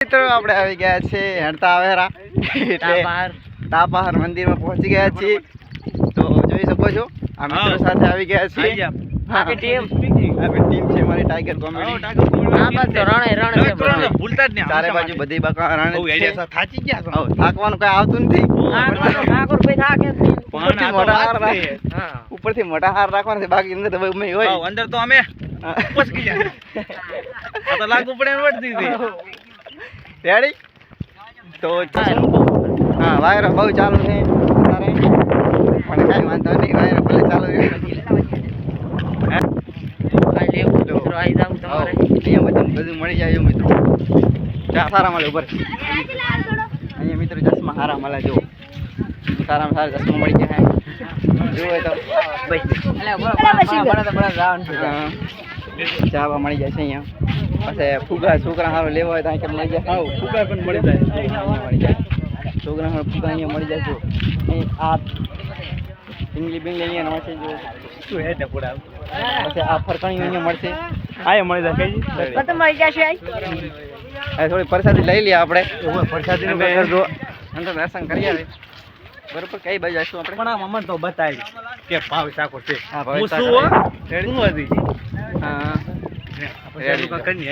મિત્રો આપણે આવી ગયા છે હેડતા આવેરા એટલે તાપાહર મંદિરમાં પહોંચી ગયા છીએ તો જોઈ શકો છો આ મિત્રો સાથે આવી ગયા છીએ આપણી ટીમ છે મારી ટાઈગર કોમેડી આમાં તો રણ છે ભૂલતા જ નહીં ચારે બાજુ બધી બકા રણ છે થાચી ગયા છો થાકવાનું કઈ આવતું નથી ઠાકોર ભાઈ થાકે ઉપરથી મોટા હાર રાખવાના છે બાકી અંદર તો અમે હોય અંદર તો અમે પસકી જાય આ તો લાગુ પડે વળતી હતી રેડી તો હા વાયરો બહુ ચાલુ છે તારે પણ કાંઈ વાંધો નહીં વાયરો ભલે ચાલુ છે અહીંયા બધું મળી જાય મિત્રો સારા મળે ઉપર અહીંયા મિત્રો ચશ્મા સારા મળે જો સારામાં સારા ચશ્મા મળી જાય જોવે તો ચાવા મળી જાય છે અહીંયા પછી ફુગા છોકરા સારો લેવા હોય તો અહીં મળી જાય હા ફુગા પણ મળી જાય મળી જાય છોકરા સારો ફુગા અહીંયા મળી જાય છે આ ડીંગલી બીંગલી અહીંયા મળશે જો શું હે ટપુડા પછી આ ફરકણી અહીંયા મળશે આ મળી જાય કઈ કત મળી જશે આ થોડી પ્રસાદી લઈ લઈએ આપણે પ્રસાદી કરજો અંદર દર્શન કરી આવે બરોબર કઈ બાજુ આવીશું આપણે પણ આ મમન તો બતાવી કે ભાવ સાકો છે હા ભાવ હું શું હતી હા આપણે કરી